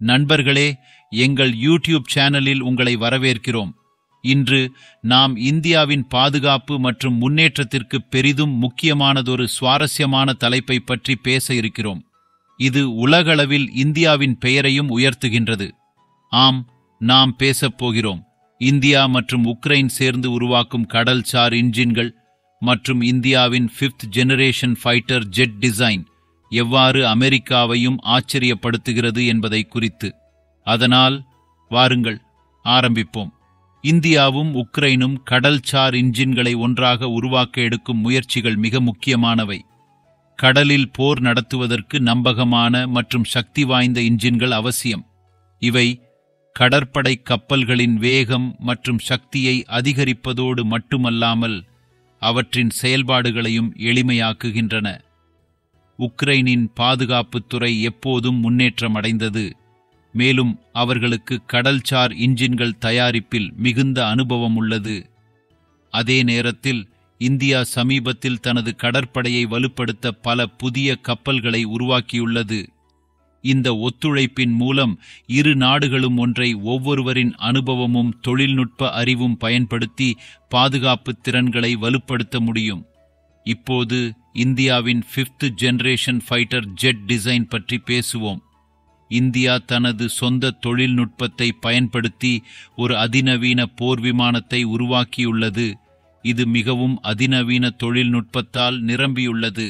நண்பர்களே, எங்கள் யூடியூப் சேனலில் உங்களை வரவேற்கிறோம். இன்று நாம் இந்தியாவின் பாதுகாப்பு மற்றும் முன்னேற்றத்திற்கு பெரிதும் முக்கியமானதொரு சுவாரஸ்யமான தலைப்பை பற்றி பேச இருக்கிறோம். இது உலகளவில் இந்தியாவின் பெயரையும் உயர்த்துகின்றது. ஆம், நாம் பேசப்போகிறோம் இந்தியா மற்றும் உக்ரைன் சேர்ந்து உருவாக்கும் கடல்சார் இன்ஜின்கள் மற்றும் இந்தியாவின் 5th generation fighter jet design எவ்வாறு அமெரிக்காவையும் ஆச்சரியப்படுத்துகிறது என்பதை குறித்து. அதனால் வாருங்கள் ஆரம்பிப்போம். இந்தியாவும் உக்ரைனும் கடல்சார் இன்ஜின்களை ஒன்றாக உருவாக்க எடுக்கும் முயற்சிகள் மிக முக்கியமானவை. கடலில் போர் நடத்துவதற்கு நம்பகமான மற்றும் சக்தி வாய்ந்த இன்ஜின்கள் அவசியம். இவை கடற்படை கப்பல்களின் வேகம் மற்றும் சக்தியை அதிகரிப்பதோடு மட்டுமல்லாமல் அவற்றின் செயல்பாடுகளையும் எளிமையாக்குகின்றன. உக்ரைனின் பாதுகாப்புத்துறை எப்போதும் முன்னேற்றமடைந்தது, மேலும் அவர்களுக்கு கடல்சார் இன்ஜின்கள் தயாரிப்பில் மிகுந்த அனுபவம் உள்ளது. அதே நேரத்தில் இந்தியா சமீபத்தில் தனது கடற்படையை வலுப்படுத்த பல புதிய கப்பல்களை உருவாக்கியுள்ளது. இந்த ஒத்துழைப்பின் மூலம் இரு நாடுகளும் ஒவ்வொருவரின் அனுபவமும் தொழில்நுட்ப அறிவும் பயன்படுத்தி பாதுகாப்பு திறன்களை வலுப்படுத்த முடியும். இப்போது இந்தியாவின் 5th generation fighter jet design பற்றி பேசுவோம். இந்தியா தனது சொந்த தொழில்நுட்பத்தை பயன்படுத்தி ஒரு அதிநவீன போர் விமானத்தை உருவாக்கியுள்ளது. இது மிகவும் அதிநவீன தொழில்நுட்பத்தால் நிரம்பியுள்ளது.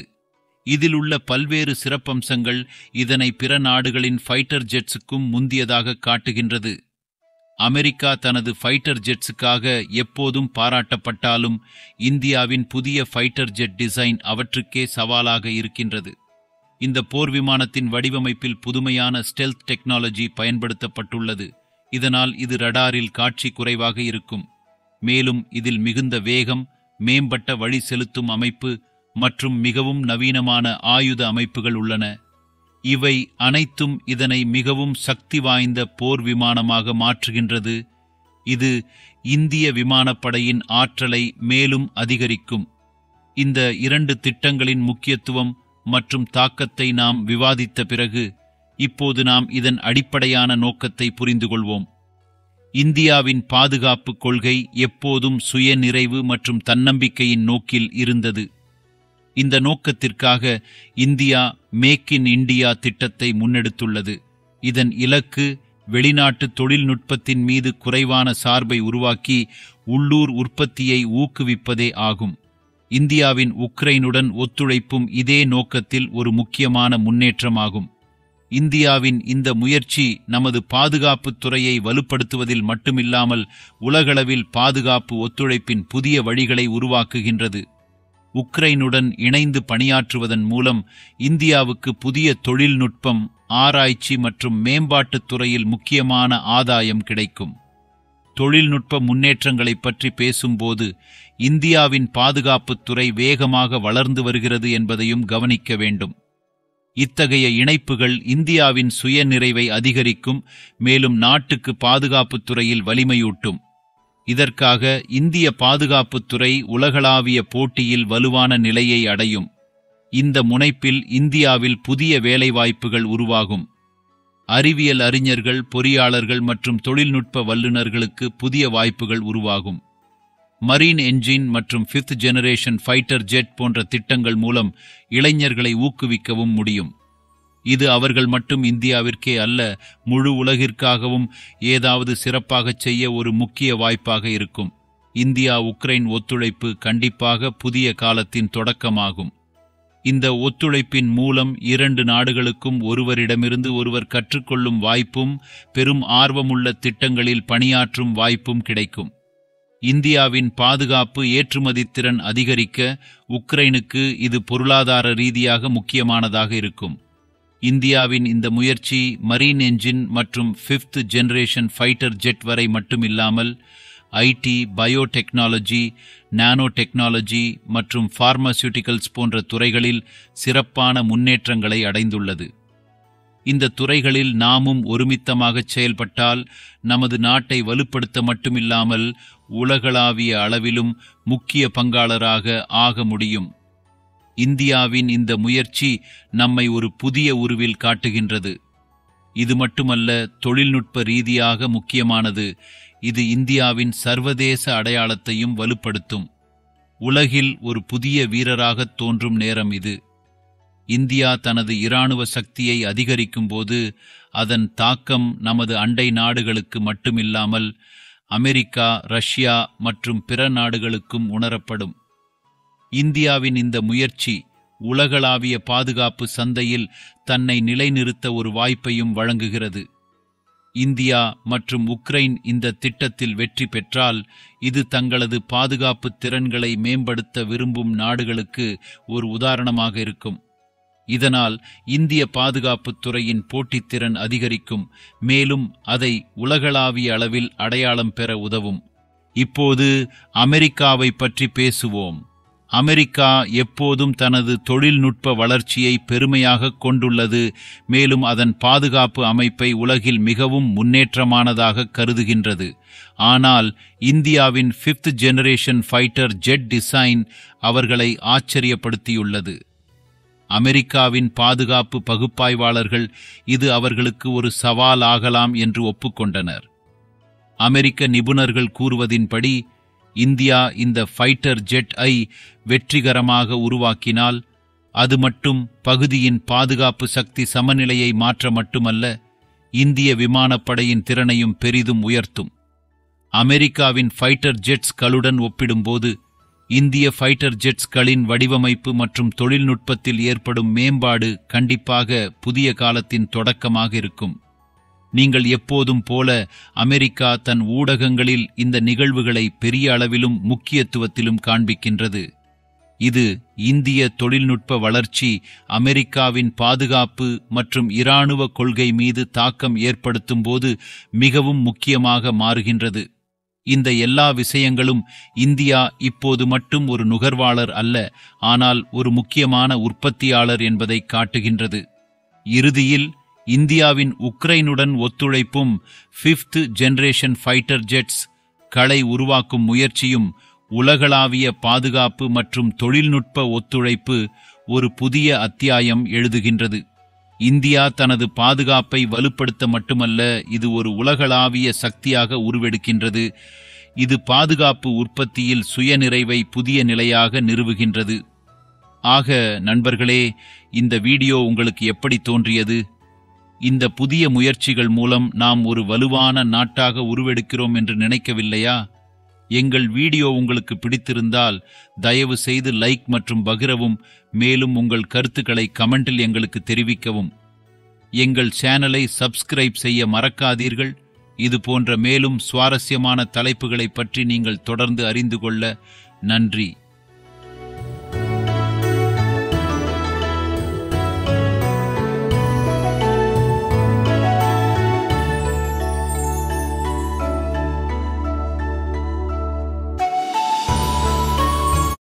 இதில் உள்ள பல்வேறு சிறப்பம்சங்கள் இதனை பிற நாடுகளின் ஃபைட்டர் ஜெட்ஸுக்கும் முந்தியதாக காட்டுகின்றது. அமெரிக்கா தனது ஃபைட்டர் ஜெட்ஸுக்காக எப்போதும் பாராட்டப்பட்டாலும் இந்தியாவின் புதிய ஃபைட்டர் ஜெட் டிசைன் அவற்றுக்கே சவாலாக இருக்கின்றது. இந்த போர் விமானத்தின் வடிவமைப்பில் புதுமையான ஸ்டெல்த் டெக்னாலஜி பயன்படுத்தப்பட்டுள்ளது. இதனால் இது ரடாரில் காட்சி குறைவாக இருக்கும். மேலும் இதில் மிகுந்த வேகம், மேம்பட்ட வழி செலுத்தும் அமைப்பு மற்றும் மிகவும் நவீனமான ஆயுத அமைப்புகள் உள்ளன. இவை அனைத்தும் இதனை மிகவும் சக்தி வாய்ந்த போர் விமானமாக மாற்றுகின்றது. இது இந்திய விமானப்படையின் ஆற்றலை மேலும் அதிகரிக்கும். இந்த இரண்டு திட்டங்களின் முக்கியத்துவம் மற்றும் தாக்கத்தை நாம் விவாதித்த பிறகு இப்போது நாம் இதன் அடிப்படையான நோக்கத்தை புரிந்து கொள்வோம். இந்தியாவின் பாதுகாப்பு கொள்கை எப்போதும் சுயநிறைவு மற்றும் தன்னம்பிக்கையின் நோக்கில் இருந்தது. இந்த நோக்கத்திற்காக இந்தியா மேக் இன் இண்டியா திட்டத்தை முன்னெடுத்துள்ளது. இதன் இலக்கு வெளிநாட்டு தொழில்நுட்பத்தின் மீது குறைவான சார்பை உருவாக்கி உள்ளூர் உற்பத்தியை ஊக்குவிப்பதே ஆகும். இந்தியாவின் உக்ரைனுடன் ஒத்துழைப்பும் இதே நோக்கத்தில் ஒரு முக்கியமான முன்னேற்றமாகும். இந்தியாவின் இந்த முயற்சி நமது பாதுகாப்புத் துறையை வலுப்படுத்துவதில் மட்டுமில்லாமல் உலகளவில் பாதுகாப்பு ஒத்துழைப்பின் புதிய வழிகளை உருவாக்குகின்றது. உக்ரைனுடன் இணைந்து பணியாற்றுவதன் மூலம் இந்தியாவுக்கு புதிய தொழில்நுட்பம், ஆராய்ச்சி மற்றும் மேம்பாட்டுத் துறையில் முக்கியமான ஆதாயம் கிடைக்கும். தொழில்நுட்ப முன்னேற்றங்களை பற்றி பேசும்போது இந்தியாவின் பாதுகாப்புத் துறை வேகமாக வளர்ந்து வருகிறது என்பதையும் கவனிக்க வேண்டும். இத்தகைய இணைப்புகள் இந்தியாவின் சுயநிறைவை அதிகரிக்கும், மேலும் நாட்டுக்கு பாதுகாப்புத் துறையில் வலிமையூட்டும். இதற்காக இந்திய பாதுகாப்புத்துறை உலகளாவிய போட்டியில் வலுவான நிலையை அடையும். இந்த முனைப்பில் இந்தியாவில் புதிய வேலைவாய்ப்புகள் உருவாகும். அறிவியல் அறிஞர்கள், பொறியாளர்கள் மற்றும் தொழில்நுட்ப வல்லுநர்களுக்கு புதிய வாய்ப்புகள் உருவாகும். மரீன் என்ஜின் மற்றும் 5th ஜெனரேஷன் ஃபைட்டர் ஜெட் போன்ற திட்டங்கள் மூலம் இளைஞர்களை ஊக்குவிக்கவும் முடியும். இது அவர்கள் மட்டும் இந்தியாவிற்கே அல்ல, முழு உலகிற்காகவும் ஏதாவது சிறப்பாகச் செய்ய ஒரு முக்கிய வாய்ப்பாக இருக்கும். இந்தியா உக்ரைன் ஒத்துழைப்பு கண்டிப்பாக புதிய காலத்தின் தொடக்கமாகும். இந்த ஒத்துழைப்பின் மூலம் இரண்டு நாடுகளுக்கும் ஒருவரிடமிருந்து ஒருவர் கற்றுக்கொள்ளும் வாய்ப்பும் பெரும் ஆர்வமுள்ள திட்டங்களில் பணியாற்றும் வாய்ப்பும் கிடைக்கும். இந்தியாவின் பாதுகாப்பு ஏற்றுமதி திறன் அதிகரிக்க உக்ரைனுக்கு இது பொருளாதார ரீதியாக முக்கியமானதாக இருக்கும். இந்தியாவின் இந்த முயற்சி மரீன் என்ஜின் மற்றும் 5th ஜெனரேஷன் ஃபைட்டர் ஜெட் வரை மட்டுமில்லாமல் ஐடி, பயோடெக்னாலஜி, நானோ டெக்னாலஜி மற்றும் பார்மாசூட்டிகல்ஸ் போன்ற துறைகளில் சிறப்பான முன்னேற்றங்களை அடைந்துள்ளது. இந்த துறைகளில் நாமும் ஒருமித்தமாகச் செயல்பட்டால் நமது நாட்டை வலுப்படுத்த மட்டுமில்லாமல் உலகளாவிய அளவிலும் முக்கிய பங்காளராக ஆக முடியும். இந்தியாவின் இந்த முயற்சி நம்மை ஒரு புதிய உருவில் காட்டுகின்றது. இது மட்டுமல்ல, தொழில்நுட்ப ரீதியாக முக்கியமானது. இது இந்தியாவின் சர்வதேச அடையாளத்தையும் வலுப்படுத்தும். உலகில் ஒரு புதிய வீரராகத் தோன்றும் நேரம் இது. இந்தியா தனது இராணுவ சக்தியை அதிகரிக்கும் போது அதன் தாக்கம் நமது அண்டை நாடுகளுக்கு மட்டுமில்லாமல் அமெரிக்கா, ரஷ்யா மற்றும் பிற நாடுகளுக்கும் உணரப்படும். இந்தியாவின் இந்த முயற்சி உலகளாவிய பாதுகாப்பு சந்தையில் தன்னை நிலைநிறுத்த ஒரு வாய்ப்பையும் வழங்குகிறது. இந்தியா மற்றும் உக்ரைன் இந்த திட்டத்தில் வெற்றி பெற்றால் இது தங்களது பாதுகாப்பு திறன்களை மேம்படுத்த விரும்பும் நாடுகளுக்கு ஒரு உதாரணமாக இருக்கும். இதனால் இந்திய பாதுகாப்புத் துறையின் போட்டித்திறன் அதிகரிக்கும், மேலும் அதை உலகளாவிய அளவில் அடையாளம் பெற உதவும். இப்போது அமெரிக்காவை பற்றி பேசுவோம். அமெரிக்கா எப்போதும் தனது தொழில்நுட்ப வளர்ச்சியை பெருமையாக கொண்டுள்ளது, மேலும் அதன் பாதுகாப்பு அமைப்பை உலகில் மிகவும் முன்னேற்றமானதாக கருதுகின்றது. ஆனால் இந்தியாவின் 5th generation fighter jet design அவர்களை ஆச்சரியப்படுத்தியுள்ளது. அமெரிக்காவின் பாதுகாப்பு பகுப்பாய்வாளர்கள் இது அவர்களுக்கு ஒரு சவால் ஆகலாம் என்று ஒப்புக்கொண்டனர். அமெரிக்க நிபுணர்கள் கூறுவதின்படி, இந்தியா இந்த ஃபைட்டர் ஜெட் ஐ வெற்றிகரமாக உருவாக்கினால் அது மட்டும் பகுதியின் பாதுகாப்பு சக்தி சமநிலையை மாற்ற மட்டுமல்ல, இந்திய விமானப்படையின் திறனையும் பெரிதும் உயர்த்தும். அமெரிக்காவின் ஃபைட்டர் ஜெட்ஸ்களுடன் ஒப்பிடும்போது இந்திய ஃபைட்டர் ஜெட்ஸ்களின் வடிவமைப்பு மற்றும் தொழில்நுட்பத்தில் ஏற்படும் மேம்பாடு கண்டிப்பாக புதிய காலத்தின் தொடக்கமாக இருக்கும். நீங்கள் எப்போதும் போல அமெரிக்கா தன் ஊடகங்களில் இந்த நிகழ்வுகளை பெரிய அளவிலும் முக்கியத்துவத்திலும் காண்பிக்கின்றது. இது இந்திய தொழில்நுட்ப வளர்ச்சி அமெரிக்காவின் பாதுகாப்பு மற்றும் இராணுவ கொள்கை மீது தாக்கம் ஏற்படுத்தும் போது மிகவும் முக்கியமாக மாறுகின்றது. இந்த எல்லா விஷயங்களும் இந்தியா இப்போது மட்டும் ஒரு நுகர்வாளர் அல்ல, ஆனால் ஒரு முக்கியமான உற்பத்தியாளர் என்பதை காட்டுகின்றது. இறுதியில் இந்தியாவின் உக்ரைனுடன் ஒத்துழைப்பும் 5th ஜெனரேஷன் ஃபைட்டர் ஜெட்ஸ் களை உருவாக்கும் முயற்சியும் உலகளாவிய பாதுகாப்பு மற்றும் தொழில்நுட்ப ஒத்துழைப்பு ஒரு புதிய அத்தியாயம் எழுதுகின்றது. இந்தியா தனது பாதுகாப்பை வலுப்படுத்த மட்டுமல்ல, இது ஒரு உலகளாவிய சக்தியாக உருவெடுக்கின்றது. இது பாதுகாப்பு உற்பத்தியில் சுயநிறைவை புதிய நிலையாக நிறுவுகின்றது. ஆக நண்பர்களே, இந்த வீடியோ உங்களுக்கு எப்படி தோன்றியது? இந்த புதிய முயற்சிகள் மூலம் நாம் ஒரு வலுவான நாட்டாக உருவெடுக்கிறோம் என்று நினைக்கவில்லையா? எங்கள் வீடியோ உங்களுக்கு பிடித்திருந்தால் தயவு செய்து லைக் மற்றும் பகிரவும், மேலும் உங்கள் கருத்துக்களை கமெண்டில் எங்களுக்கு தெரிவிக்கவும். எங்கள் சேனலை சப்ஸ்கிரைப் செய்ய மறக்காதீர்கள். இது போன்ற மேலும் சுவாரஸ்யமான தலைப்புகளை பற்றி நீங்கள் தொடர்ந்து அறிந்து கொள்ள. நன்றி.